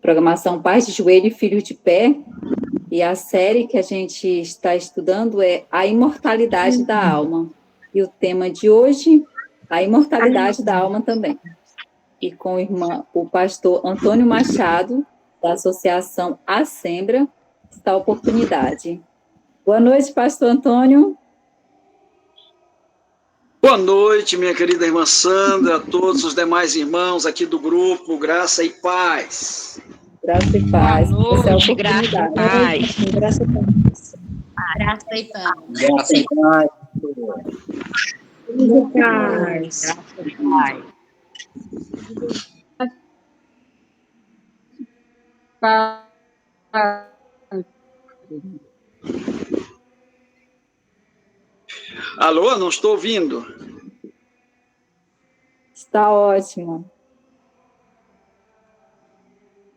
Programação Pais de Joelho e Filhos de Pé, e a série que a gente está estudando é A Imortalidade da Alma. E o tema de hoje, a imortalidade da alma também. E com o pastor Antônio Machado, da Associação Assembra, está a oportunidade. Boa noite, pastor Antônio. Boa noite, minha querida irmã Sandra, a todos os demais irmãos aqui do grupo, graça e paz. Graça e paz. Boa noite, Graça e paz. graça e paz. Graça e paz. Graça e paz. Graça e paz. Alô, não estou ouvindo. Está ótimo.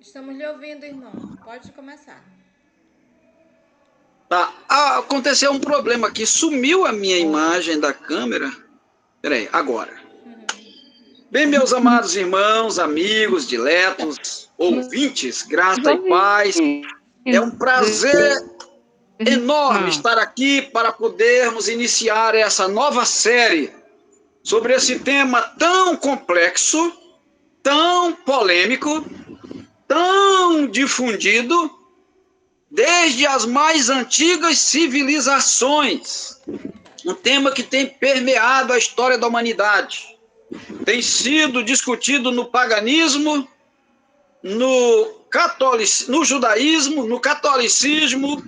Estamos lhe ouvindo, irmão. Pode começar. Tá. Aconteceu um problema aqui, sumiu a minha imagem da câmera. Peraí, agora. Bem, meus amados irmãos, amigos, diletos, ouvintes, graça e paz. É um prazer enorme estar aqui para podermos iniciar essa nova série sobre esse tema tão complexo, tão polêmico, tão difundido, desde as mais antigas civilizações. Um tema que tem permeado a história da humanidade. Tem sido discutido no paganismo, no judaísmo, no catolicismo,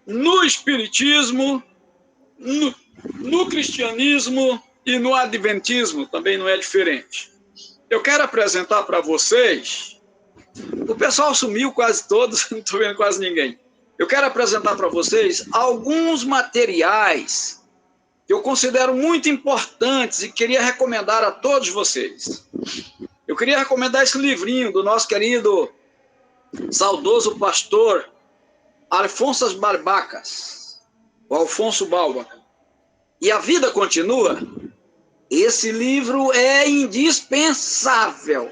no espiritismo, no cristianismo e no adventismo, também não é diferente. Eu quero apresentar para vocês, o pessoal sumiu quase todos, não estou vendo quase ninguém. Eu quero apresentar para vocês alguns materiais que eu considero muito importantes e queria recomendar a todos vocês. Eu queria recomendar esse livrinho do nosso querido, saudoso pastor Alfonso Barbacas, o Alfonso Balbaca. E a vida continua. Esse livro é indispensável.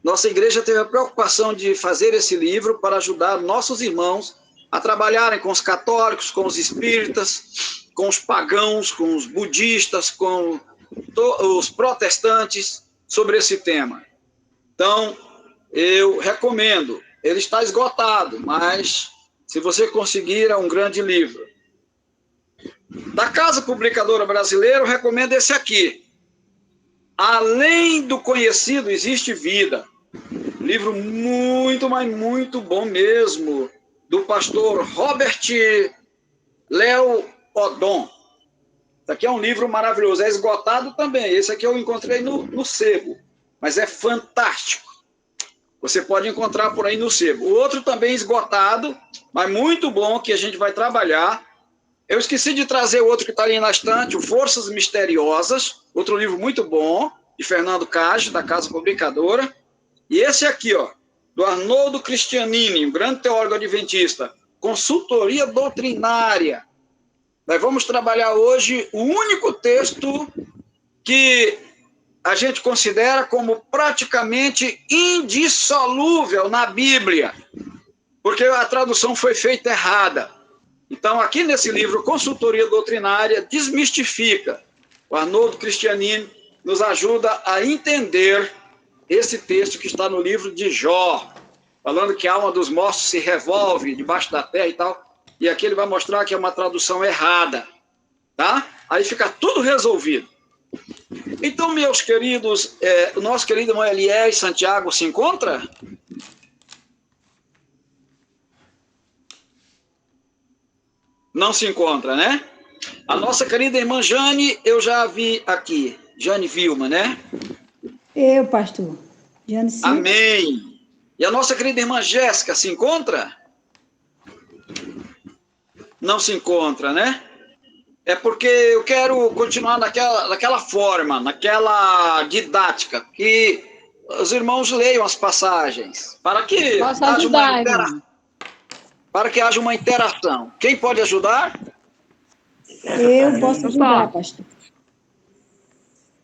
Nossa igreja teve a preocupação de fazer esse livro para ajudar nossos irmãos a trabalharem com os católicos, com os espíritas, com os pagãos, com os budistas, com os protestantes sobre esse tema. Então, eu recomendo. Ele está esgotado, mas se você conseguir, é um grande livro. Da Casa Publicadora Brasileira, eu recomendo esse aqui. Além do Conhecido, Existe Vida. Livro muito, mas muito bom mesmo, do pastor Robert Léo Odon. Esse aqui é um livro maravilhoso, é esgotado também. Esse aqui eu encontrei no sebo, mas é fantástico. Você pode encontrar por aí no sebo. O outro também esgotado, mas muito bom, que a gente vai trabalhar. Eu esqueci de trazer o outro que está ali na estante, o Forças Misteriosas, outro livro muito bom, de Fernando Cage, da Casa Publicadora. E esse aqui, ó, do Arnoldo Cristianini, um grande teólogo adventista, Consultoria Doutrinária. Nós vamos trabalhar hoje o único texto que a gente considera como praticamente indissolúvel na Bíblia, porque a tradução foi feita errada. Então, aqui nesse livro, Consultoria Doutrinária, desmistifica. O Arnoldo Cristianini nos ajuda a entender esse texto que está no livro de Jó, falando que a alma dos mortos se revolve debaixo da terra e tal, e aqui ele vai mostrar que é uma tradução errada, tá? Aí fica tudo resolvido. Então, meus queridos, o nosso querido irmão Eliés Santiago se encontra? Não se encontra, né? A nossa querida irmã Jane, eu já vi aqui. Jane Vilma, né? Eu, pastor. Jane, sim. Amém. E a nossa querida irmã Jéssica se encontra? Não se encontra, né? É porque eu quero continuar naquela forma, naquela didática, que os irmãos leiam as passagens, para que haja uma interação. Quem pode ajudar? Eu posso ajudar, pastor.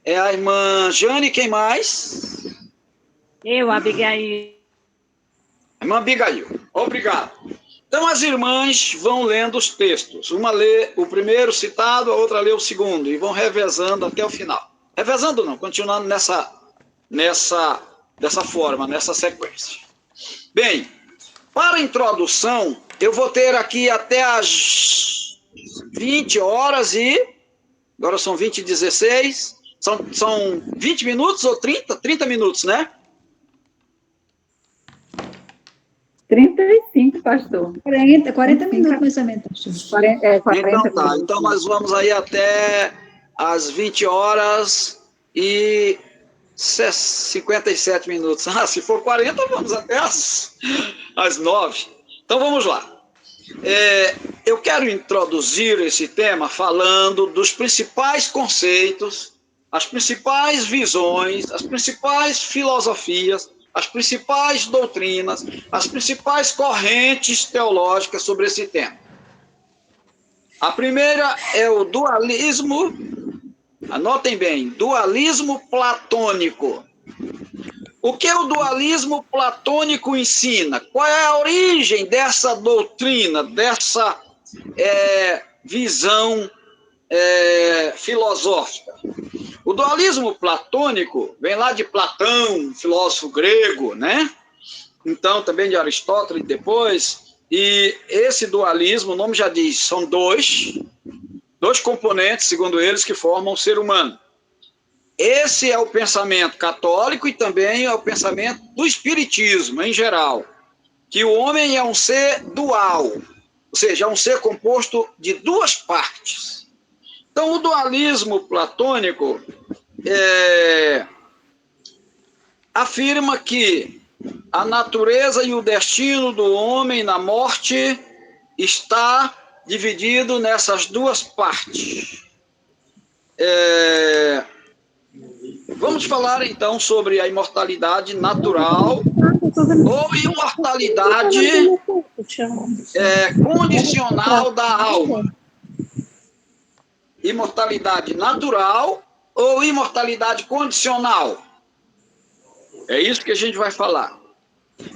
É a irmã Jane, quem mais? Eu, Abigail. Irmã Abigail, obrigado. Então, as irmãs vão lendo os textos. Uma lê o primeiro citado, a outra lê o segundo, e vão revezando até o final. Revezando não, continuando dessa forma, nessa sequência. Bem, para a introdução, eu vou ter aqui até as 20 horas e... Agora são 20h16. São 20 minutos ou 30? 30 minutos, né? 35, pastor. 40 minutos mais ou menos, pastor. 40 Então tá, minutos. então nós vamos aí até as 20 horas e 57 minutos. Ah, se for 40, vamos até as 9. Então vamos lá. Eu quero introduzir esse tema falando dos principais conceitos, as principais visões, as principais filosofias, as principais doutrinas, as principais correntes teológicas sobre esse tema. A primeira é o dualismo, anotem bem, dualismo platônico. O que o dualismo platônico ensina? Qual é a origem dessa doutrina, dessa visão filosófica? O dualismo platônico vem lá de Platão, filósofo grego, né? Então, também de Aristóteles depois. E esse dualismo, o nome já diz, são dois componentes, segundo eles, que formam o ser humano. Esse é o pensamento católico e também é o pensamento do espiritismo, em geral, que o homem é um ser dual, ou seja, é um ser composto de duas partes. Então, o dualismo platônico afirma que a natureza e o destino do homem na morte está dividido nessas duas partes. Vamos falar, então, sobre a imortalidade natural ou imortalidade condicional da alma. Imortalidade natural ou imortalidade condicional. É isso que a gente vai falar.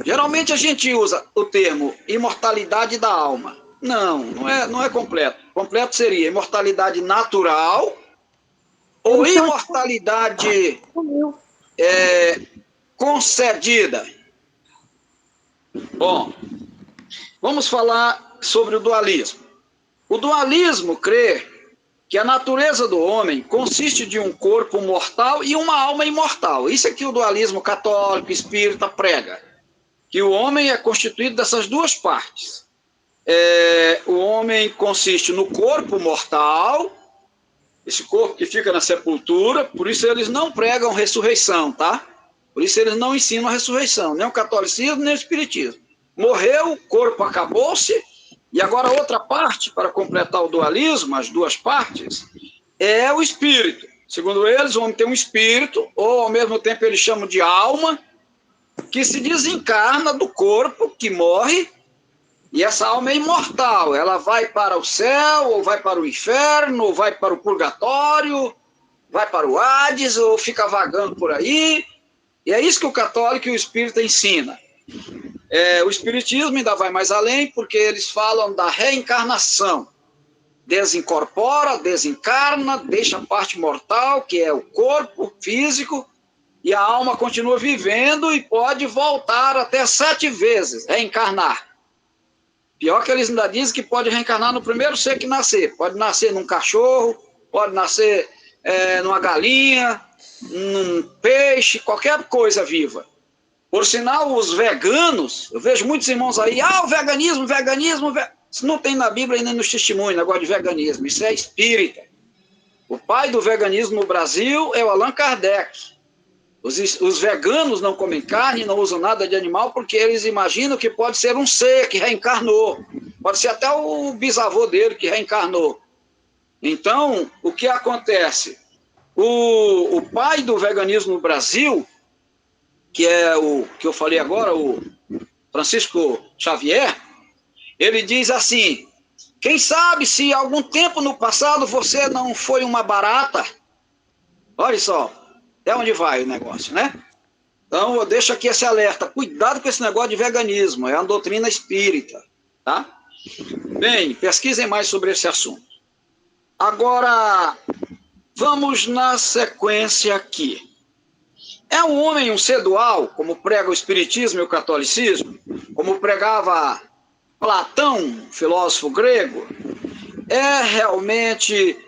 Geralmente a gente usa o termo imortalidade da alma. Não é completo. Completo seria imortalidade natural ou imortalidade concedida. Bom, vamos falar sobre o dualismo. O dualismo crê que a natureza do homem consiste de um corpo mortal e uma alma imortal. Isso é que o dualismo católico, espírita prega. Que o homem é constituído dessas duas partes. O homem consiste no corpo mortal, esse corpo que fica na sepultura, por isso eles não pregam ressurreição, tá? Por isso eles não ensinam a ressurreição, nem o catolicismo, nem o espiritismo. Morreu, o corpo acabou-se, e agora a outra parte, para completar o dualismo, as duas partes, é o espírito. Segundo eles, o homem tem um espírito, ou ao mesmo tempo eles chamam de alma, que se desencarna do corpo, que morre, e essa alma é imortal. Ela vai para o céu, ou vai para o inferno, ou vai para o purgatório, vai para o Hades, ou fica vagando por aí. E é isso que o católico e o espírita ensina. O espiritismo ainda vai mais além, porque eles falam da reencarnação. Desincorpora, desencarna, deixa a parte mortal, que é o corpo físico, e a alma continua vivendo e pode voltar até 7 vezes, reencarnar. Pior que eles ainda dizem que pode reencarnar no primeiro ser que nascer. Pode nascer num cachorro, pode nascer numa galinha, num peixe, qualquer coisa viva. Por sinal, os veganos, eu vejo muitos irmãos aí, o veganismo, isso não tem na Bíblia e nem nos testemunhos, negócio de veganismo, isso é espírita. O pai do veganismo no Brasil é o Allan Kardec. Os veganos não comem carne, não usam nada de animal, porque eles imaginam que pode ser um ser que reencarnou. Pode ser até o bisavô dele que reencarnou. Então, o que acontece? O pai do veganismo no Brasil, que é o que eu falei agora, o Francisco Xavier, ele diz assim: quem sabe se algum tempo no passado você não foi uma barata? Olha só, até onde vai o negócio, né? Então, eu deixo aqui esse alerta. Cuidado com esse negócio de veganismo. É uma doutrina espírita. Tá? Bem, pesquisem mais sobre esse assunto. Agora, vamos na sequência aqui. É um homem um ser dual, como prega o Espiritismo e o Catolicismo? Como pregava Platão, filósofo grego? É realmente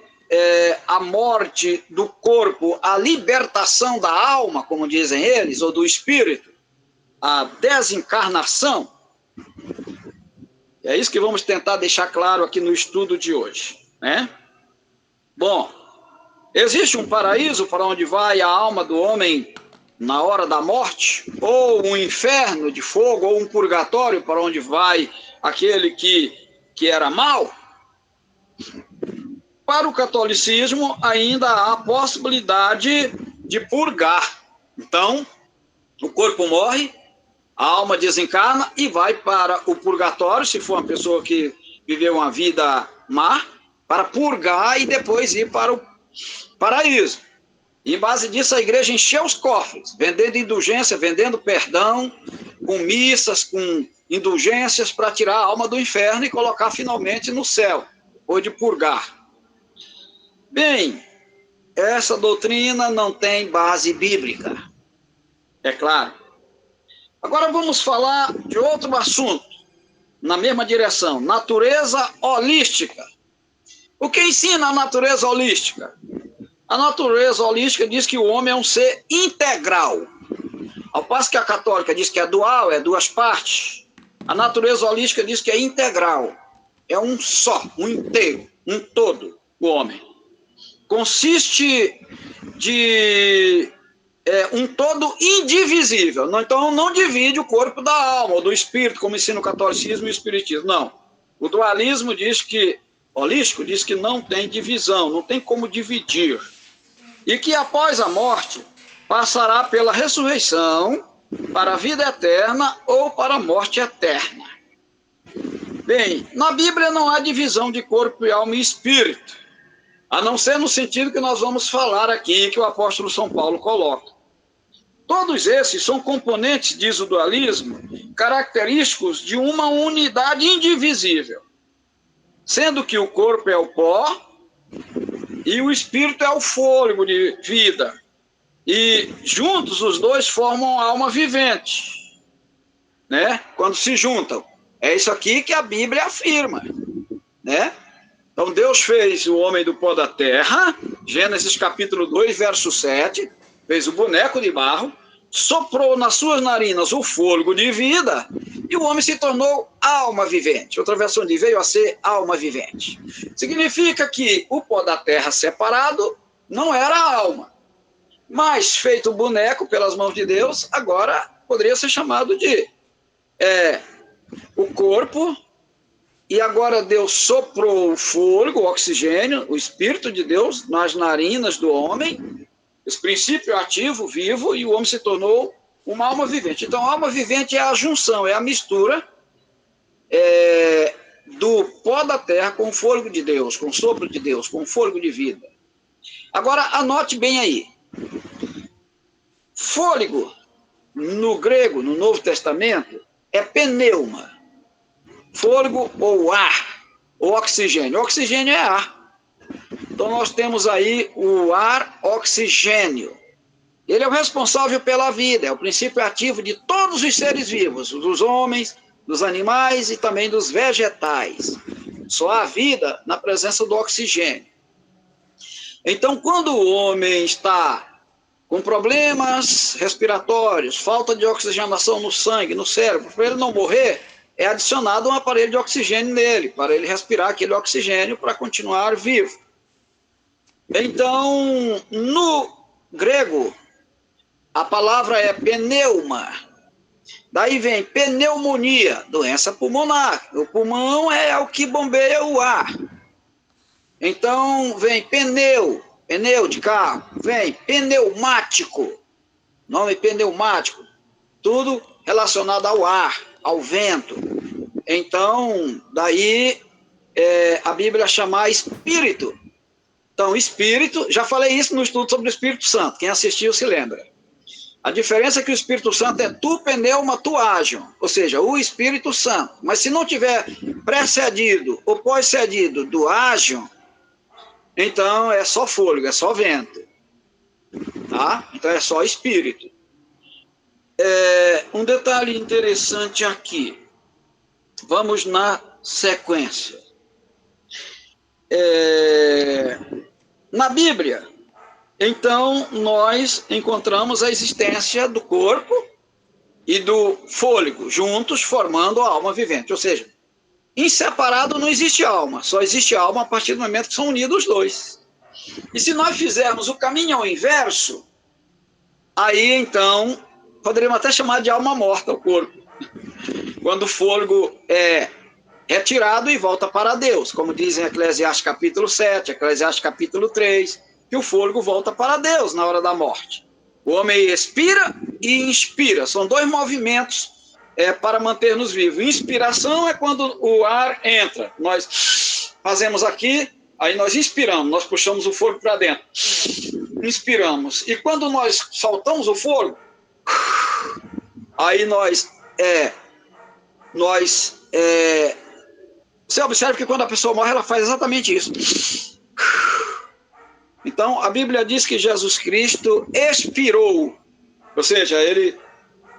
a morte do corpo, a libertação da alma, como dizem eles, ou do espírito, a desencarnação? É isso que vamos tentar deixar claro aqui no estudo de hoje, né? Bom, existe um paraíso para onde vai a alma do homem na hora da morte? Ou um inferno de fogo, ou um purgatório para onde vai aquele que era mau? Para o catolicismo, ainda há a possibilidade de purgar. Então, o corpo morre, a alma desencarna e vai para o purgatório, se for uma pessoa que viveu uma vida má, para purgar e depois ir para o paraíso. E, em base disso, a igreja encheu os cofres, vendendo indulgência, vendendo perdão, com missas, com indulgências, para tirar a alma do inferno e colocar finalmente no céu, depois de purgar. Bem, essa doutrina não tem base bíblica, é claro. Agora vamos falar de outro assunto, na mesma direção, natureza holística. O que ensina a natureza holística? A natureza holística diz que o homem é um ser integral. Ao passo que a católica diz que é dual, é duas partes, a natureza holística diz que é integral. É um só, um inteiro, um todo, o homem. Consiste de um todo indivisível. Então, não divide o corpo da alma, ou do espírito, como ensina o catolicismo e o espiritismo. Não. O dualismo diz que, holístico, diz que não tem divisão, não tem como dividir. E que após a morte, passará pela ressurreição para a vida eterna ou para a morte eterna. Bem, na Bíblia não há divisão de corpo e alma e espírito, a não ser no sentido que nós vamos falar aqui, que o apóstolo São Paulo coloca. Todos esses são componentes, diz o dualismo, característicos de uma unidade indivisível, sendo que o corpo é o pó e o espírito é o fôlego de vida. E juntos os dois formam a alma vivente, né? Quando se juntam. É isso aqui que a Bíblia afirma, né? Então Deus fez o homem do pó da terra, Gênesis capítulo 2, verso 7, fez o boneco de barro, soprou nas suas narinas o fôlego de vida e o homem se tornou alma vivente. Outra versão diz, veio a ser alma vivente. Significa que o pó da terra separado não era alma, mas feito boneco pelas mãos de Deus, agora poderia ser chamado de o corpo. E agora Deus soprou o fôlego, o oxigênio, o Espírito de Deus nas narinas do homem, esse princípio ativo, vivo, e o homem se tornou uma alma vivente. Então, a alma vivente é a junção, é a mistura do pó da terra com o fôlego de Deus, com o sopro de Deus, com o fôlego de vida. Agora, anote bem aí. Fôlego, no grego, no Novo Testamento, é pneuma. Fôlego ou ar, ou oxigênio. Oxigênio é ar. Então, nós temos aí o ar oxigênio. Ele é o responsável pela vida, é o princípio ativo de todos os seres vivos, dos homens, dos animais e também dos vegetais. Só há vida na presença do oxigênio. Então, quando o homem está com problemas respiratórios, falta de oxigenação no sangue, no cérebro, para ele não morrer, é adicionado um aparelho de oxigênio nele, para ele respirar aquele oxigênio para continuar vivo. Então, no grego, a palavra é pneuma. Daí vem pneumonia, doença pulmonar. O pulmão é o que bombeia o ar. Então, vem pneu de carro. Vem pneumático, nome pneumático. Tudo relacionado ao ar, ao vento. Então, daí a Bíblia chama espírito. Então, espírito, já falei isso no estudo sobre o Espírito Santo, quem assistiu se lembra. A diferença é que o Espírito Santo é tu pneuma tu agion, ou seja, o Espírito Santo. Mas se não tiver precedido ou pós-cedido do agion, então é só fôlego, é só vento. Tá? Então é só Espírito. Um detalhe interessante aqui. Vamos na sequência. Na Bíblia, então, nós encontramos a existência do corpo e do fôlego, juntos formando a alma vivente. Ou seja, em separado não existe alma, só existe alma a partir do momento que são unidos os dois. E se nós fizermos o caminho ao inverso, aí então, poderíamos até chamar de alma morta o corpo. Quando o fôlego é retirado e volta para Deus, como dizem Eclesiastes capítulo 7, Eclesiastes capítulo 3, que o fôlego volta para Deus na hora da morte. O homem expira e inspira, são dois movimentos para manter-nos vivos. Inspiração é quando o ar entra, nós fazemos aqui, aí nós inspiramos, nós puxamos o fôlego para dentro, inspiramos, e quando nós soltamos o fôlego, aí você observa que quando a pessoa morre, ela faz exatamente isso. Então, a Bíblia diz que Jesus Cristo expirou, ou seja,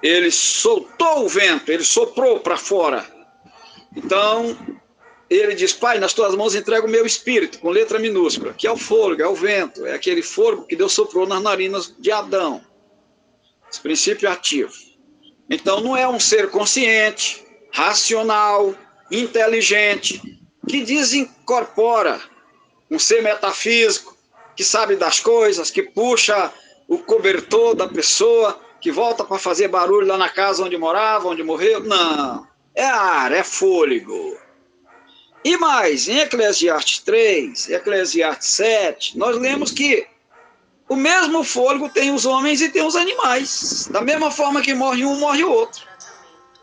ele soltou o vento, ele soprou para fora. Então, ele diz, Pai, nas tuas mãos entrego o meu espírito, com letra minúscula, que é o fôlego, é o vento, é aquele fôlego que Deus soprou nas narinas de Adão. Esse princípio ativo. Então, não é um ser consciente, racional, inteligente, que desincorpora, um ser metafísico, que sabe das coisas, que puxa o cobertor da pessoa, que volta para fazer barulho lá na casa onde morava, onde morreu. Não, é ar, é fôlego. E mais, em Eclesiastes 3, Eclesiastes 7, nós lemos que o mesmo fôlego tem os homens e tem os animais. Da mesma forma que morre um, morre o outro.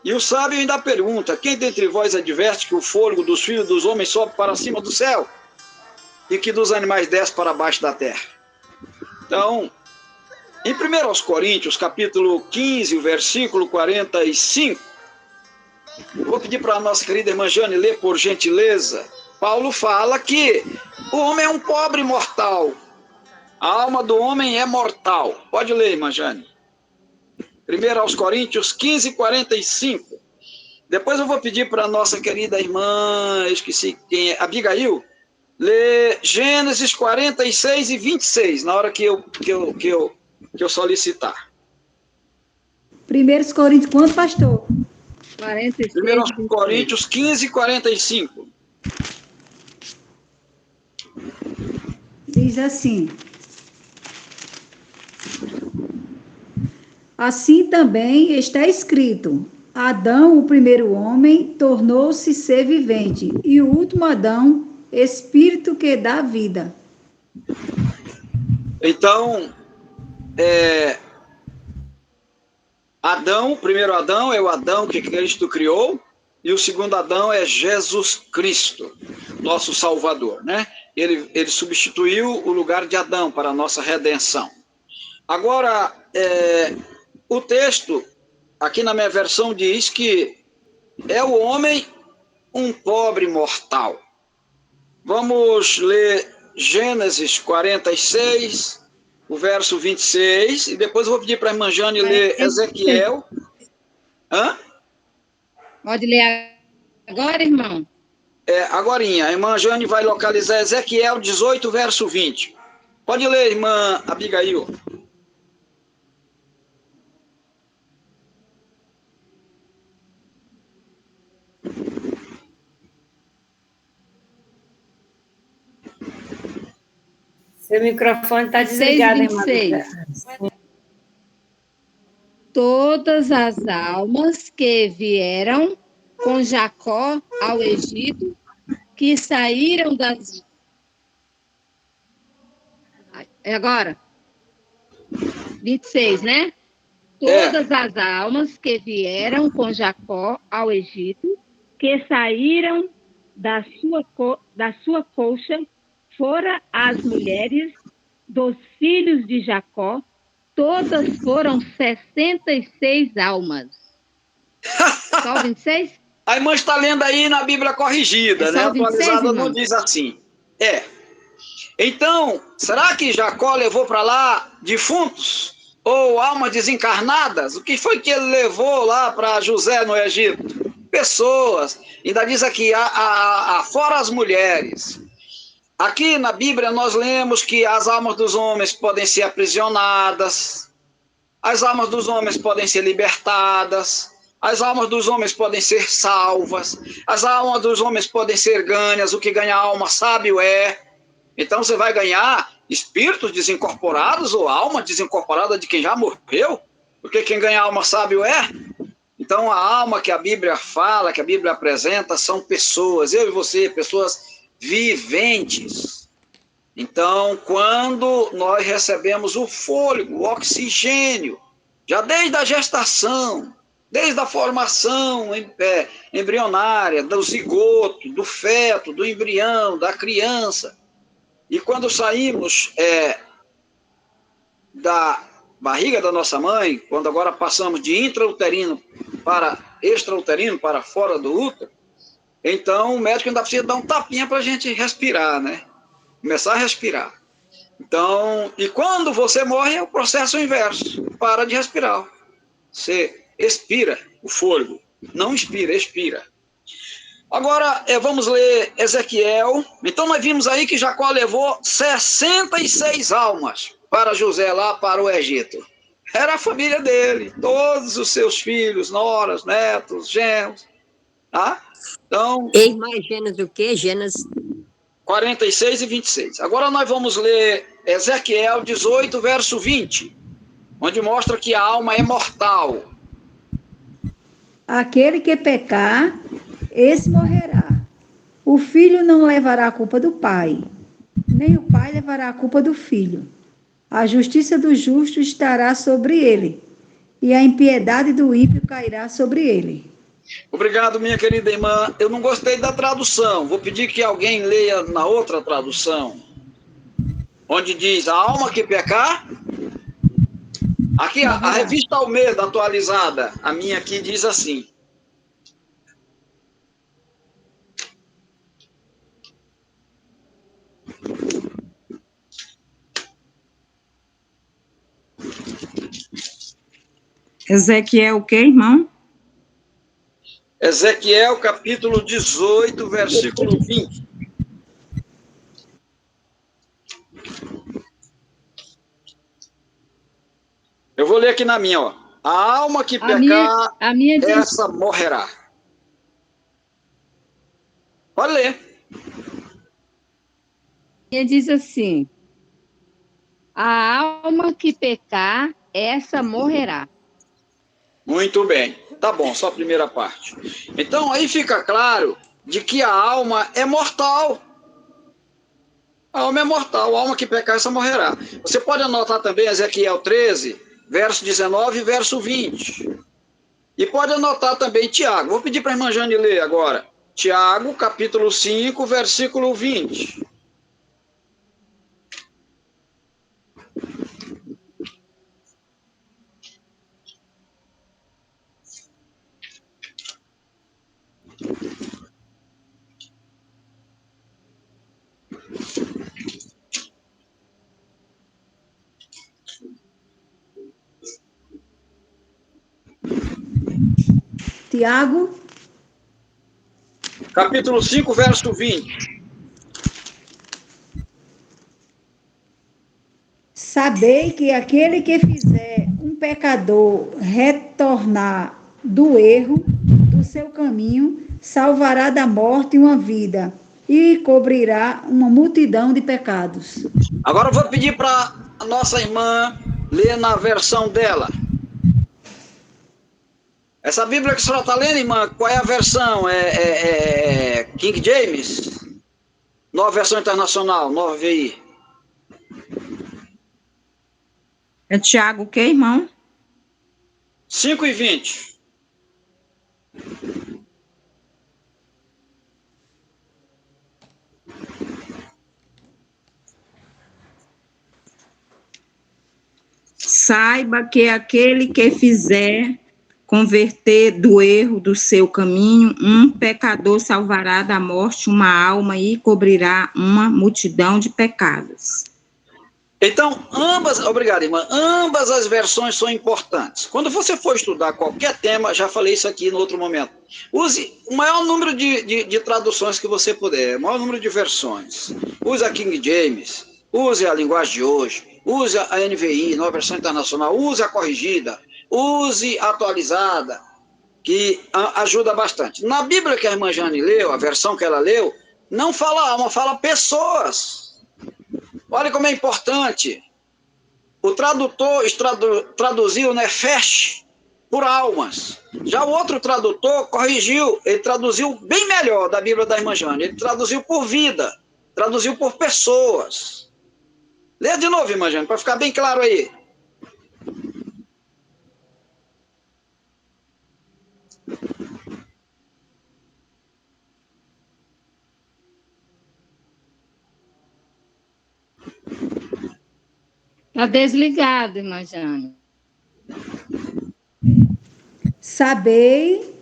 E o sábio ainda pergunta, quem dentre vós adverte que o fôlego dos filhos dos homens sobe para cima do céu e que dos animais desce para baixo da terra? Então, em 1 Coríntios, capítulo 15, versículo 45, eu vou pedir para a nossa querida irmã Jane ler, por gentileza. Paulo fala que o homem é um pobre mortal. A alma do homem é mortal. Pode ler, irmã Jane. 1 Coríntios 15, 45. Depois eu vou pedir para a nossa querida irmã, esqueci quem é, Abigail, ler Gênesis 46 e 26, na hora que eu solicitar. 1 Coríntios, quanto, pastor? 46, 1 Coríntios 15, 45. Diz assim: assim também está escrito: Adão, o primeiro homem, tornou-se ser vivente, e o último Adão, espírito que dá vida. Então, Adão, o primeiro Adão é o Adão que Cristo criou, e o segundo Adão é Jesus Cristo, nosso Salvador, né? Ele substituiu o lugar de Adão para a nossa redenção. Agora, o texto, aqui na minha versão, diz que é o homem um pobre mortal. Vamos ler Gênesis 46, o verso 26, e depois eu vou pedir para a irmã Jane ler Ezequiel. Hã? Pode ler agora, irmão? Agorinha, a irmã Jane vai localizar Ezequiel 18, verso 20. Pode ler, irmã Abigail. Seu microfone está desligado, irmã. 6:26. Todas as almas que vieram com Jacó ao Egito, que saíram das... Agora? 26, né? Todas as almas que vieram com Jacó ao Egito, que saíram da sua colcha, fora as mulheres dos filhos de Jacó, todas foram 66 almas. Só o 26? A irmã está lendo aí na Bíblia corrigida, É né? só o 26, Atualizada não irmão? diz assim. Então, será que Jacó levou para lá defuntos? Ou almas desencarnadas? O que foi que ele levou lá para José no Egito? Pessoas. Ainda diz aqui, fora as mulheres. Aqui na Bíblia nós lemos que as almas dos homens podem ser aprisionadas, as almas dos homens podem ser libertadas, as almas dos homens podem ser salvas, as almas dos homens podem ser ganhas, o que ganha a alma sábio é. Então você vai ganhar espíritos desincorporados ou alma desincorporada de quem já morreu, porque quem ganha alma sábio é. Então a alma que a Bíblia fala, que a Bíblia apresenta, são pessoas, eu e você, pessoas viventes. Então, quando nós recebemos o fôlego, o oxigênio, já desde a gestação, desde a formação embrionária, do zigoto, do feto, do embrião, da criança, e quando saímos da barriga da nossa mãe, quando agora passamos de intrauterino para extrauterino, para fora do útero, então o médico ainda precisa dar um tapinha para a gente respirar, né? Começar a respirar. Então, e quando você morre, é o processo inverso. Para de respirar. Você expira o fôlego. Não inspira, expira. Agora, vamos ler Ezequiel. Então, nós vimos aí que Jacó levou 66 almas para José, lá para o Egito. Era a família dele, todos os seus filhos, noras, netos, genros. Tá? Então, Ei, mais Gênesis o quê? Gênesis 46 e 26. Agora nós vamos ler Ezequiel 18, verso 20, onde mostra que a alma é mortal. Aquele que pecar, esse morrerá. O filho não levará a culpa do pai, nem o pai levará a culpa do filho. A justiça do justo estará sobre ele, e a impiedade do ímpio cairá sobre ele. Obrigado, minha querida irmã. Eu não gostei da tradução. Vou pedir que alguém leia na outra tradução, onde diz a alma que pecar. Aqui, a revista Almeida atualizada, a minha aqui diz assim. Ezequiel o quê, irmão? Ezequiel, capítulo 18, versículo 20. Eu vou ler aqui na minha, ó. A alma que pecar, A minha diz, essa morrerá. Pode ler. diz assim: a alma que pecar, essa morrerá. Muito bem. Tá bom, só a primeira parte. Então, aí fica claro de que a alma é mortal. A alma é mortal. A alma que pecar, essa morrerá. Você pode anotar também Ezequiel 13, verso 19 e verso 20. E pode anotar também Tiago. Vou pedir para a irmã Jane ler agora. Tiago, capítulo 5, versículo 20. Tiago, Capítulo 5, verso 20. sabei que aquele que fizer um pecador retornar do erro do seu caminho, salvará da morte uma vida e cobrirá uma multidão de pecados. Agora eu vou pedir para a nossa irmã ler na versão dela. Essa Bíblia que a senhora está lendo, irmã, qual é a versão? É King James? Nova versão internacional, nova VI. É Tiago o quê, irmão? 5 e 20. saiba que aquele que fizer converter do erro do seu caminho, um pecador salvará da morte uma alma e cobrirá uma multidão de pecados. Então, obrigado, irmã, ambas as versões são importantes. Quando você for estudar qualquer tema, já falei isso aqui no outro momento, use o maior número de traduções que você puder, o maior número de versões. Use a King James, use a linguagem de hoje, use a NVI, nova versão internacional, use a corrigida, use a atualizada, que ajuda bastante. Na Bíblia que a irmã Jane leu, a versão que ela leu, não fala alma, fala pessoas. Olha como é importante. O tradutor traduziu Nefesh por almas. Já o outro tradutor corrigiu, ele traduziu bem melhor da Bíblia da irmã Jane. Ele traduziu por vida, traduziu por pessoas. Lê de novo, irmã Jane, para ficar bem claro aí. Está desligado, irmã Jane. Sabei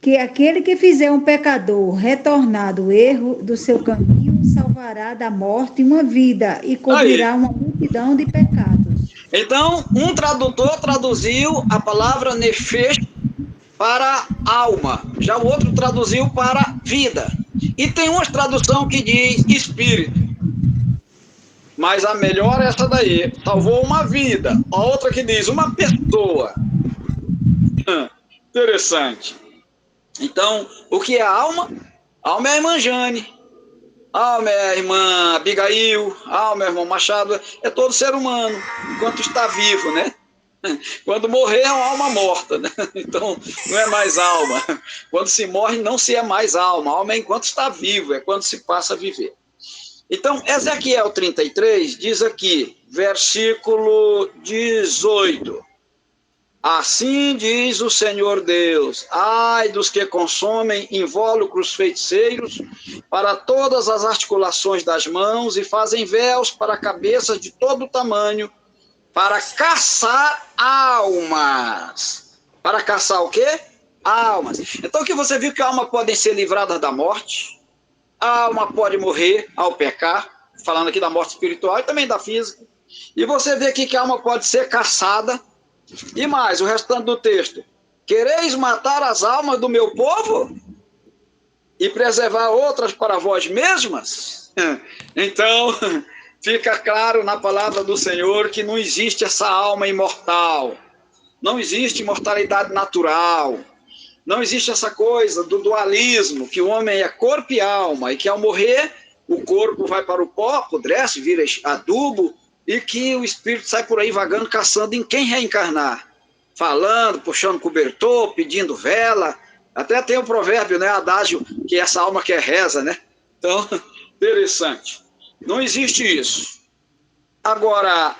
que aquele que fizer um pecador retornar do erro do seu caminho salvará da morte uma vida e cobrirá uma multidão de pecados. Então, um tradutor traduziu a palavra nefesh para alma, já o outro traduziu para vida. E tem uma tradução que diz espírito. Mas a melhor é essa daí, salvou uma vida. A outra que diz uma pessoa. Interessante. Então, o que é alma? Alma é a irmã Jane. Alma é a irmã Abigail. Alma é o irmão Machado. É todo ser humano, enquanto está vivo, né? Quando morrer é uma alma morta, né? Então, não é mais alma. Quando se morre, não se é mais alma. Alma é enquanto está vivo, é quando se passa a viver. Então, Ezequiel 33 diz aqui, versículo 18. Assim diz o Senhor Deus, ai dos que consomem invólucros feiticeiros para todas as articulações das mãos e fazem véus para cabeças de todo tamanho, para caçar almas. Para caçar o quê? Almas. Então, que você viu que a alma podem ser livradas da morte, a alma pode morrer ao pecar, falando aqui da morte espiritual e também da física. E você vê aqui que a alma pode ser caçada. E mais, o restante do texto. Quereis matar as almas do meu povo? E preservar outras para vós mesmas? Então, fica claro na palavra do Senhor que não existe essa alma imortal. Não existe imortalidade natural. Não existe essa coisa do dualismo, que o homem é corpo e alma, e que ao morrer, o corpo vai para o pó, apodrece, vira adubo, e que o espírito sai por aí vagando, caçando em quem reencarnar. Falando, puxando cobertor, pedindo vela. Até tem o provérbio, né, adágio, que essa alma quer reza, né? Então, interessante. Não existe isso. Agora,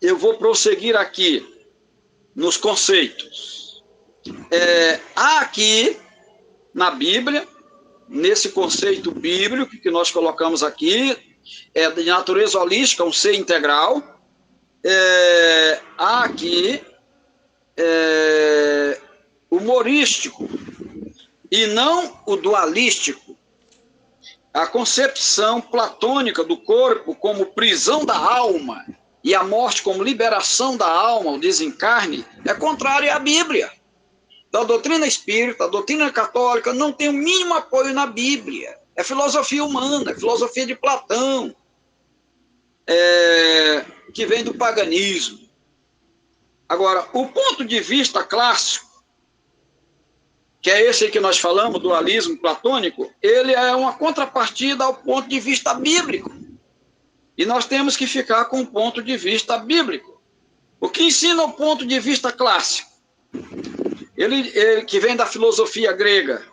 eu vou prosseguir aqui nos conceitos. Há aqui, na Bíblia, nesse conceito bíblico que nós colocamos aqui, de natureza holística, um ser integral, há aqui humorístico e não o dualístico. A concepção platônica do corpo como prisão da alma e a morte como liberação da alma, o desencarne, é contrária à Bíblia. Da doutrina espírita, a doutrina católica não tem o mínimo apoio na Bíblia. É filosofia humana, é filosofia de Platão, que vem do paganismo. Agora, o ponto de vista clássico, que é esse que nós falamos, dualismo platônico, ele é uma contrapartida ao ponto de vista bíblico. E nós temos que ficar com o ponto de vista bíblico. O que ensina o ponto de vista clássico? Ele que vem da filosofia grega,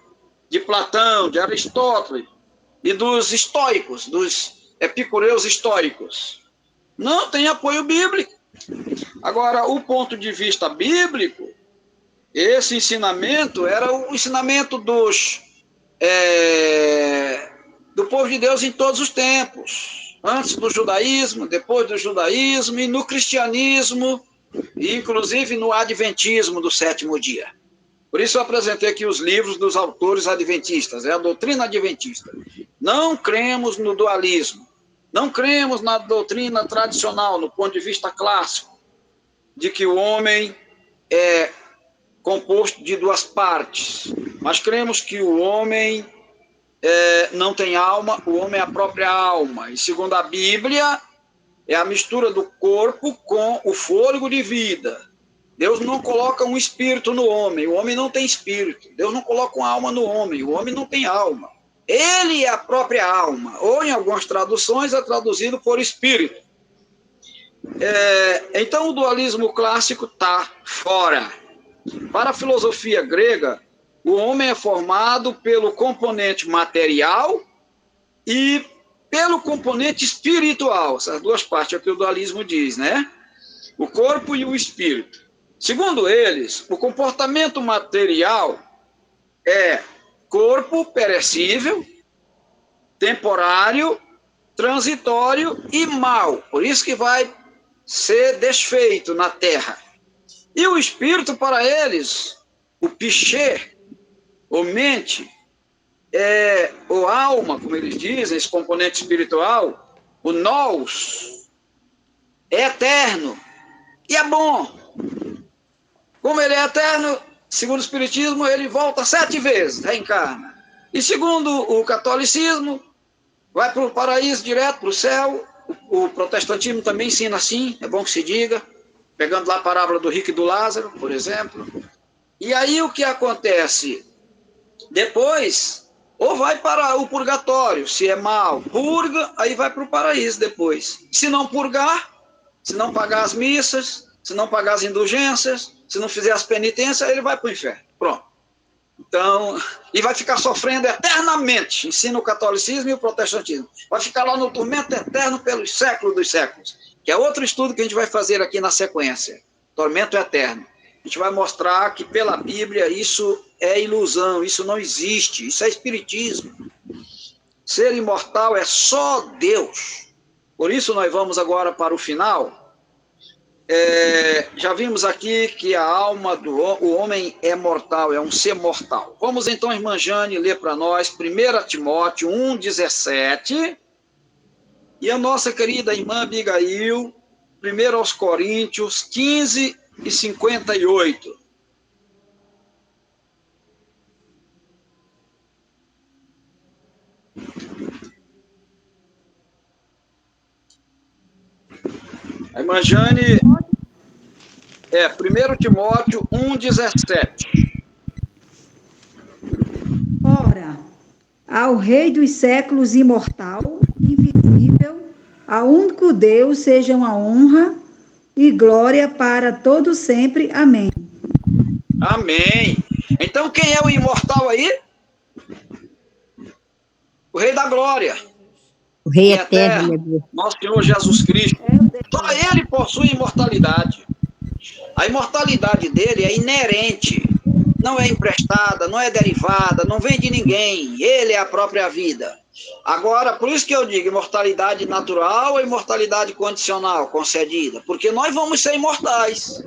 de Platão, de Aristóteles e dos estoicos, dos epicureus estoicos. Não tem apoio bíblico. Agora, o ponto de vista bíblico, esse ensinamento era o ensinamento do povo de Deus em todos os tempos. Antes do judaísmo, depois do judaísmo e no cristianismo inclusive no adventismo do sétimo dia. Por isso eu apresentei aqui os livros dos autores adventistas, é a doutrina adventista. Não cremos no dualismo, não cremos na doutrina tradicional, no ponto de vista clássico, de que o homem é composto de duas partes, mas cremos que o homem não tem alma, o homem é a própria alma, e segundo a Bíblia, é a mistura do corpo com o fôlego de vida. Deus não coloca um espírito no homem, o homem não tem espírito. Deus não coloca uma alma no homem, o homem não tem alma. Ele é a própria alma, ou em algumas traduções é traduzido por espírito. Então o dualismo clássico está fora. Para a filosofia grega, o homem é formado pelo componente material e pelo componente espiritual. Essas duas partes é o que o dualismo diz, né? O corpo e o espírito. Segundo eles, o comportamento material é corpo perecível, temporário, transitório e mau. Por isso que vai ser desfeito na terra. E o espírito, para eles, o piché, ou mente, ou alma, como eles dizem, esse componente espiritual, o nous, é eterno e é bom. Como ele é eterno, segundo o Espiritismo, ele volta 7 vezes, reencarna. E segundo o catolicismo, vai para o paraíso direto, para o céu. O protestantismo também ensina assim, é bom que se diga, pegando lá a parábola do rico e do Lázaro, por exemplo. E aí o que acontece? Depois, ou vai para o purgatório, se é mal, purga, aí vai para o paraíso depois. Se não purgar, se não pagar as missas, se não pagar as indulgências, se não fizer as penitências, ele vai para o inferno. Pronto. Então, e vai ficar sofrendo eternamente, ensina o catolicismo e o protestantismo. Vai ficar lá no tormento eterno pelos séculos dos séculos, que é outro estudo que a gente vai fazer aqui na sequência. Tormento eterno. A gente vai mostrar que pela Bíblia isso é ilusão, isso não existe, isso é espiritismo. Ser imortal é só Deus. Por isso nós vamos agora para o final. Já vimos aqui que a alma o homem é mortal, é um ser mortal. Vamos então, irmã Jane, ler para nós 1 Timóteo 1,17 e a nossa querida irmã Abigail, 1 aos Coríntios 15 e 58. A irmã Jane, 1 Timóteo 1,17. Ora, ao Rei dos séculos imortal, invisível, ao único Deus, sejam a honra e glória para todo sempre. Amém. Amém. Então quem é o imortal aí? O Rei da Glória. O Rei eterno, meu Deus. Nosso Senhor Jesus Cristo. Só ele possui imortalidade. A imortalidade dele é inerente, não é emprestada, não é derivada, não vem de ninguém. Ele é a própria vida. Agora, por isso que eu digo imortalidade natural ou imortalidade condicional, concedida. Porque nós vamos ser imortais.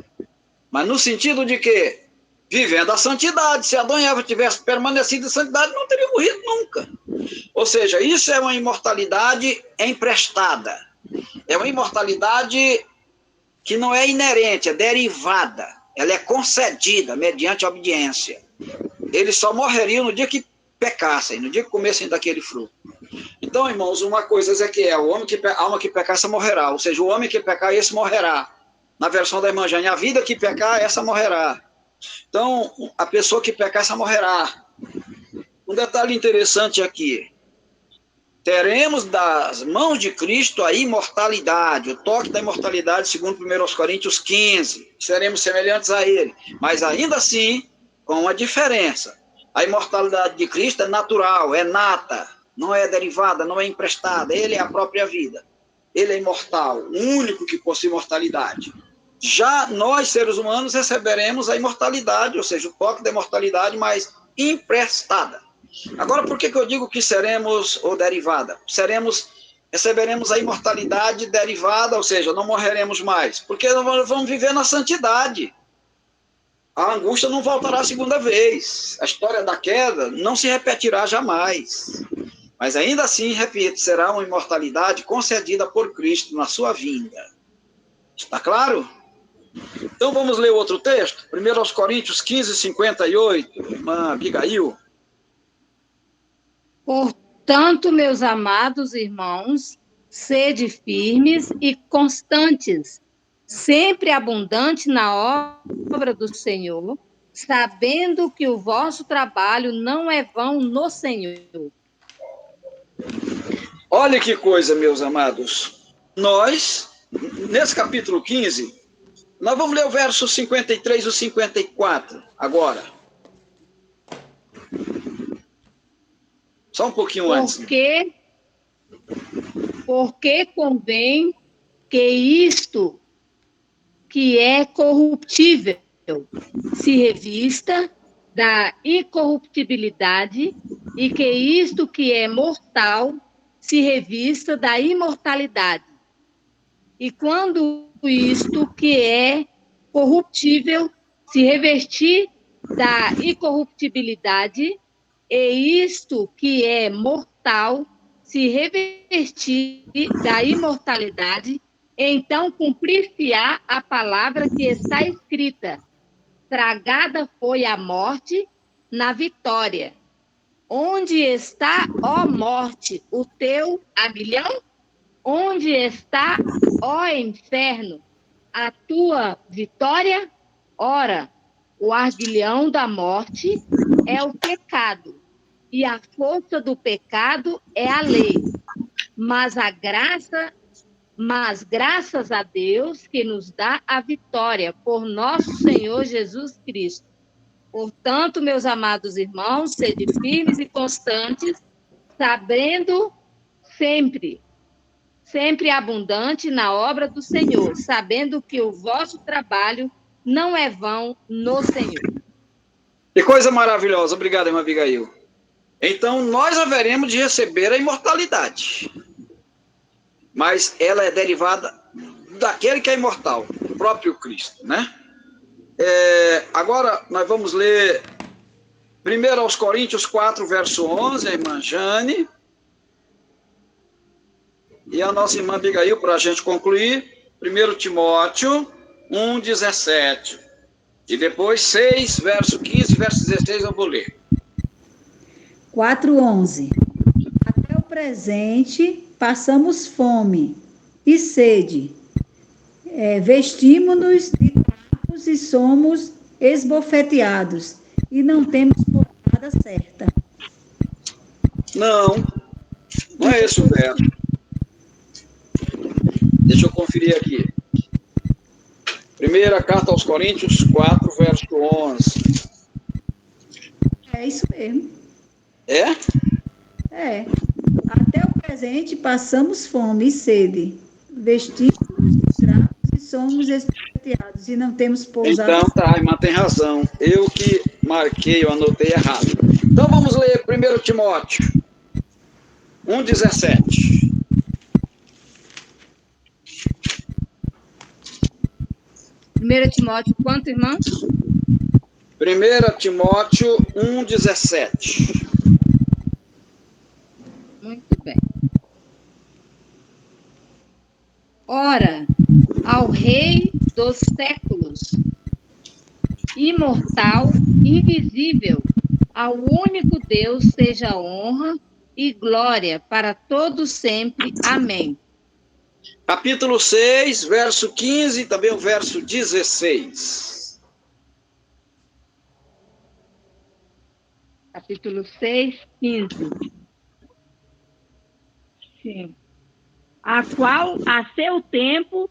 Mas no sentido de que, vivendo a santidade, se Adão e Eva tivessem permanecido em santidade, não teriam morrido nunca. Ou seja, isso é uma imortalidade emprestada. É uma imortalidade que não é inerente, é derivada. Ela é concedida mediante a obediência. Eles só morreriam no dia que pecassem, no dia que comessem daquele fruto. Então, irmãos, uma coisa é que a alma que pecar, essa morrerá. Ou seja, o homem que pecar, esse morrerá. Na versão da irmã Jane, a vida que pecar, essa morrerá. Então, a pessoa que pecar, essa morrerá. Um detalhe interessante aqui. Teremos das mãos de Cristo a imortalidade, o toque da imortalidade, segundo 1 Coríntios 15. Seremos semelhantes a ele. Mas ainda assim, com uma diferença. A imortalidade de Cristo é natural, é nata, não é derivada, não é emprestada. Ele é a própria vida. Ele é imortal, o único que possui imortalidade. Já nós, seres humanos, receberemos a imortalidade, ou seja, o toque da imortalidade, mas emprestada. Agora, por que eu digo que seremos, ou derivada? Seremos receberemos a imortalidade derivada, ou seja, não morreremos mais, porque nós vamos viver na santidade. A angústia não voltará a segunda vez. A história da queda não se repetirá jamais. Mas ainda assim, repito, será uma imortalidade concedida por Cristo na sua vinda. Está claro? Então vamos ler outro texto. 1 Coríntios 15, 58, irmã Abigail. Portanto, meus amados irmãos, sede firmes e constantes, sempre abundante na obra do Senhor, sabendo que o vosso trabalho não é vão no Senhor. Olha que coisa, meus amados. Nós, nesse capítulo 15, nós vamos ler o verso 53 e 54 agora. Só um pouquinho antes. Porque convém que isto que é corruptível se revista da incorruptibilidade e que isto que é mortal se revista da imortalidade. E quando isto que é corruptível se revestir da incorruptibilidade e isto que é mortal se revestir da imortalidade, então cumprir-se-á a palavra que está escrita: tragada foi a morte na vitória. Onde está, ó morte, o teu aguilhão? Onde está, ó inferno, a tua vitória? Ora, o aguilhão da morte é o pecado, e a força do pecado é a lei. Mas graças a Deus que nos dá a vitória por nosso Senhor Jesus Cristo. Portanto, meus amados irmãos, sede firmes e constantes, sabendo sempre abundante na obra do Senhor, sabendo que o vosso trabalho não é vão no Senhor. Que coisa maravilhosa. Obrigado, irmã Abigail. Então, nós haveremos de receber a imortalidade. Mas ela é derivada daquele que é imortal, o próprio Cristo, né? Agora, nós vamos ler 1 Coríntios 4, verso 11, a irmã Jane. E a nossa irmã Abigail, para a gente concluir, 1 Timóteo 1, 17. E depois 6, verso 15, verso 16, eu vou ler. 4:11. Até o presente passamos fome e sede, vestimos-nos de trapos e somos esbofeteados, e não temos pousada certa. Não é esse o verso. Deixa eu conferir aqui. Primeira carta aos Coríntios 4, verso 11. É isso mesmo. É? É. Até o presente passamos fome e sede, vestimos-nos de trapos e somos esbofeteados, e não temos pousada Então tá, a irmã tem razão. Eu que marquei, eu anotei errado. Então vamos ler 1 Timóteo 1, 17. Primeiro Timóteo, quanto, irmãos? 1 Timóteo 1, 17. Muito bem. Ora, ao Rei dos séculos, imortal, invisível, ao único Deus seja honra e glória para todos sempre. Amém. Capítulo 6, verso 15 e também o verso 16. Capítulo 6, 15. Sim. A qual, a seu tempo,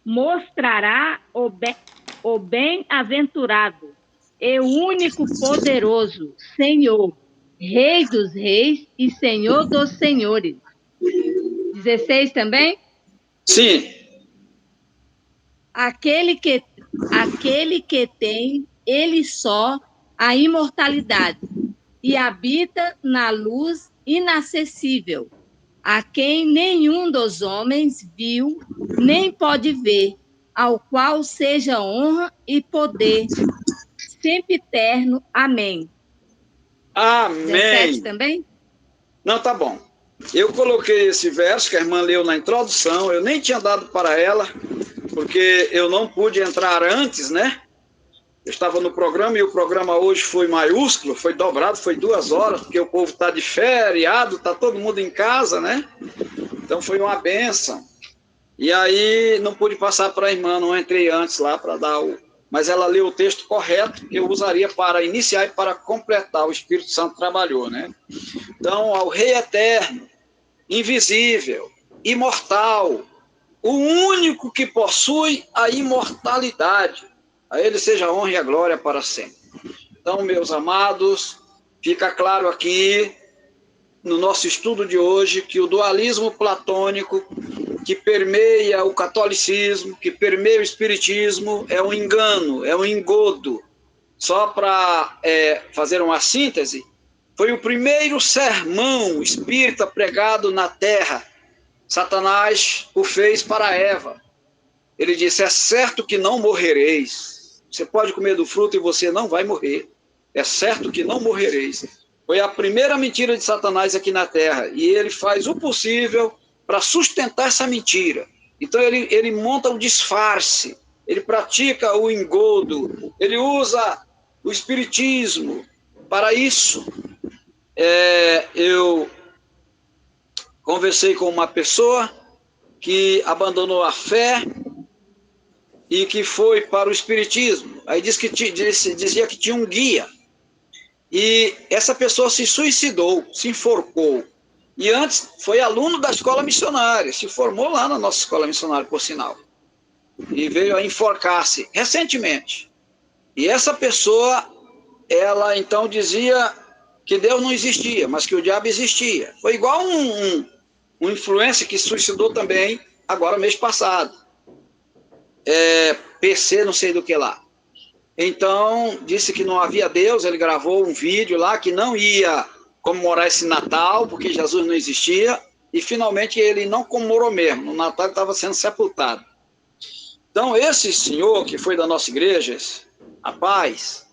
mostrará o bem-aventurado e único poderoso Senhor, Rei dos reis e Senhor dos senhores. 16 também? Sim. Aquele que tem, ele só, a imortalidade, e habita na luz inacessível, a quem nenhum dos homens viu, nem pode ver, ao qual seja honra e poder, sempre eterno. Amém. 17 Amém. também? Não, tá bom. Eu coloquei esse verso que a irmã leu na introdução, eu nem tinha dado para ela, porque eu não pude entrar antes, né? Eu estava no programa e o programa hoje foi maiúsculo, foi dobrado, foi 2 horas, porque o povo está de feriado, está todo mundo em casa, né? Então foi uma bênção. E aí não pude passar para a irmã, não entrei antes lá para dar o... Mas ela leu o texto correto, que eu usaria para iniciar e para completar. O Espírito Santo trabalhou, né? Então, ao Rei eterno, invisível, imortal, o único que possui a imortalidade, a ele seja a honra e a glória para sempre. Então, meus amados, fica claro aqui, no nosso estudo de hoje, que o dualismo platônico, que permeia o catolicismo, que permeia o espiritismo, é um engano, é um engodo. Só para fazer uma síntese, foi o primeiro sermão espírita pregado na Terra. Satanás o fez para Eva. Ele disse, é certo que não morrereis. Você pode comer do fruto e você não vai morrer. É certo que não morrereis. Foi a primeira mentira de Satanás aqui na Terra. E ele faz o possível para sustentar essa mentira. Então ele monta um disfarce, ele pratica o engodo, ele usa o espiritismo para isso. Eu conversei com uma pessoa que abandonou a fé e que foi para o espiritismo. Aí dizia que tinha um guia. E essa pessoa se suicidou, se enforcou. E antes foi aluno da escola missionária, se formou lá na nossa escola missionária, por sinal. E veio a enforcar-se recentemente. E essa pessoa, ela então dizia que Deus não existia, mas que o diabo existia. Foi igual um influencer que se suicidou também, agora mês passado. PC não sei do que lá. Então, disse que não havia Deus, ele gravou um vídeo lá que não ia comemorar esse Natal, porque Jesus não existia, e finalmente ele não comemorou mesmo, no Natal ele estava sendo sepultado. Então, esse senhor que foi da nossa igreja, rapaz,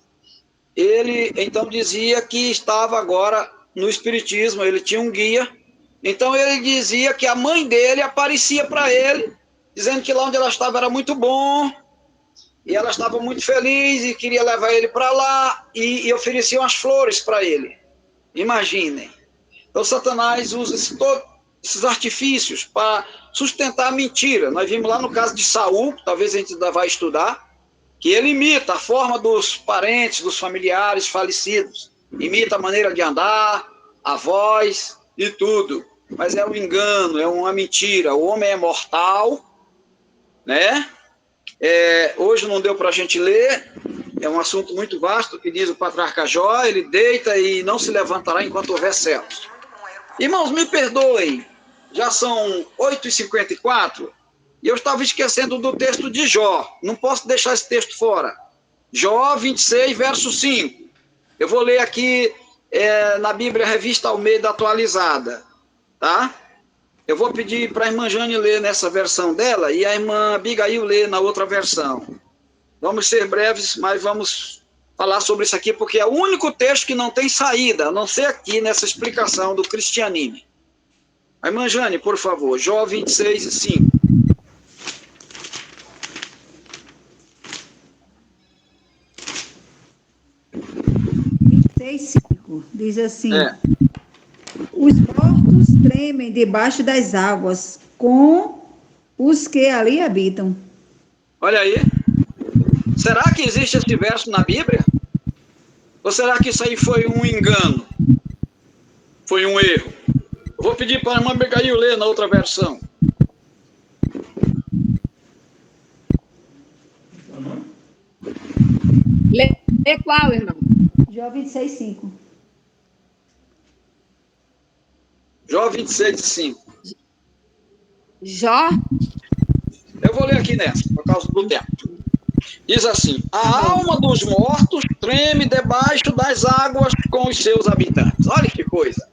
ele então dizia que estava agora no espiritismo, ele tinha um guia, então ele dizia que a mãe dele aparecia para ele, dizendo que lá onde ela estava era muito bom, e ela estava muito feliz e queria levar ele para lá, e ofereciam as flores para ele. Imaginem. Então, Satanás usa esses artifícios para sustentar a mentira. Nós vimos lá no caso de Saul, talvez a gente ainda vai estudar, que ele imita a forma dos parentes, dos familiares falecidos. Imita a maneira de andar, a voz e tudo. Mas é um engano, é uma mentira. O homem é mortal, né? Hoje não deu para a gente ler, é um assunto muito vasto, que diz o patriarca Jó, ele deita e não se levantará enquanto houver céus. Irmãos, me perdoem, já são 8h54, e eu estava esquecendo do texto de Jó, não posso deixar esse texto fora. Jó 26, verso 5. Eu vou ler aqui na Bíblia Revista Almeida atualizada, tá? Eu vou pedir para a irmã Jane ler nessa versão dela e a irmã Abigail ler na outra versão. Vamos ser breves, mas vamos falar sobre isso aqui, porque é o único texto que não tem saída, a não ser aqui nessa explicação do cristianismo. A irmã Jane, por favor, Jó 26, 5. Diz assim, os mortos tremem debaixo das águas com os que ali habitam. Olha aí, será que existe esse verso na Bíblia? Ou será que isso aí foi um engano? Foi um erro? Eu vou pedir para a irmã Abigail ler na outra versão. Lê qual, irmão? Jó 26, 5. Jó 26, 5. Jó? Eu vou ler aqui nessa, por causa do tempo. Diz assim, a alma dos mortos treme debaixo das águas com os seus habitantes. Olha que coisa.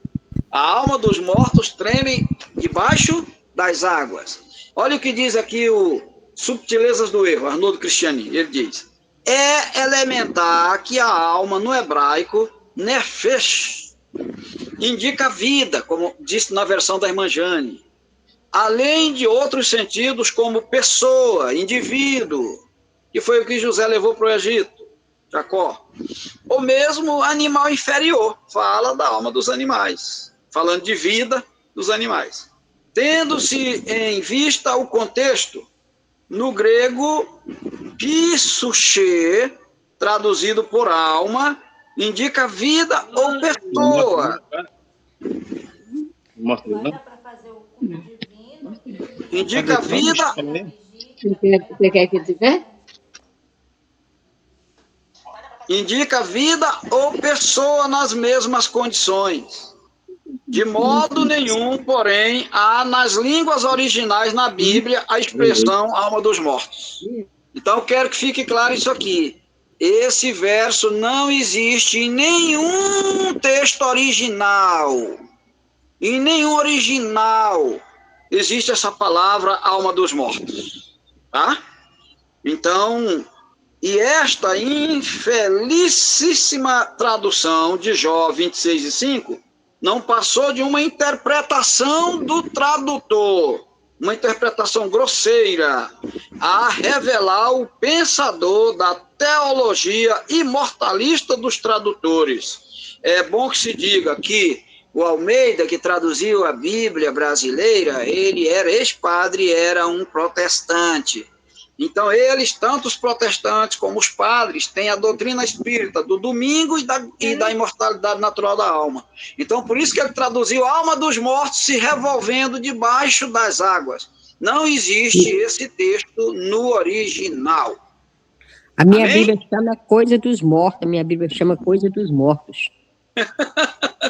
A alma dos mortos treme debaixo das águas. Olha o que diz aqui o Subtilezas do Erro, Arnoldo Cristiani. Ele diz: é elementar que a alma, no hebraico, nefesh, indica vida, como disse na versão da irmã Jane, além de outros sentidos como pessoa, indivíduo, que foi o que José levou para o Egito, Jacó, ou mesmo animal inferior, fala da alma dos animais, falando de vida dos animais. Tendo-se em vista o contexto, no grego, psyche, traduzido por alma, indica vida ou pessoa. Indica vida. Você quer que eu diga? Indica vida ou pessoa nas mesmas condições. De modo nenhum, porém, há nas línguas originais na Bíblia a expressão alma dos mortos. Então, quero que fique claro isso aqui. Esse verso não existe em nenhum texto original. Em nenhum original existe essa palavra alma dos mortos. Tá? Então, e esta infelicíssima tradução de Jó 26:5 não passou de uma interpretação do tradutor, uma interpretação grosseira, a revelar o pensador da teologia imortalista dos tradutores. É bom que se diga que o Almeida, que traduziu a Bíblia brasileira, ele era ex-padre, era um protestante. Então, eles, tanto os protestantes como os padres, têm a doutrina espírita do domingo e da imortalidade natural da alma. Então, por isso que ele traduziu a alma dos mortos se revolvendo debaixo das águas. Não existe esse texto no original. A minha Amém? Bíblia chama coisa dos mortos, a minha Bíblia chama coisa dos mortos.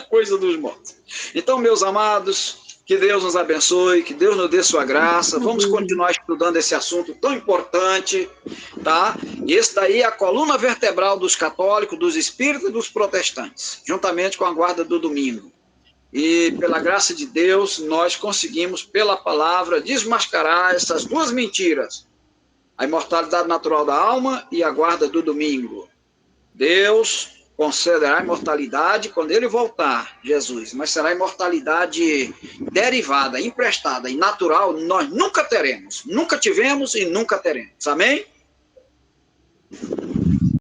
Coisa dos mortos. Então, meus amados, que Deus nos abençoe, que Deus nos dê sua graça. Vamos continuar estudando esse assunto tão importante, tá? E esse daí é a coluna vertebral dos católicos, dos espíritas e dos protestantes, juntamente com a guarda do domingo. E, pela graça de Deus, nós conseguimos, pela palavra, desmascarar essas duas mentiras: a imortalidade natural da alma e a guarda do domingo. Deus concederá a imortalidade quando ele voltar, Jesus, mas será imortalidade derivada, emprestada e natural, nós nunca teremos, nunca tivemos e nunca teremos. Amém?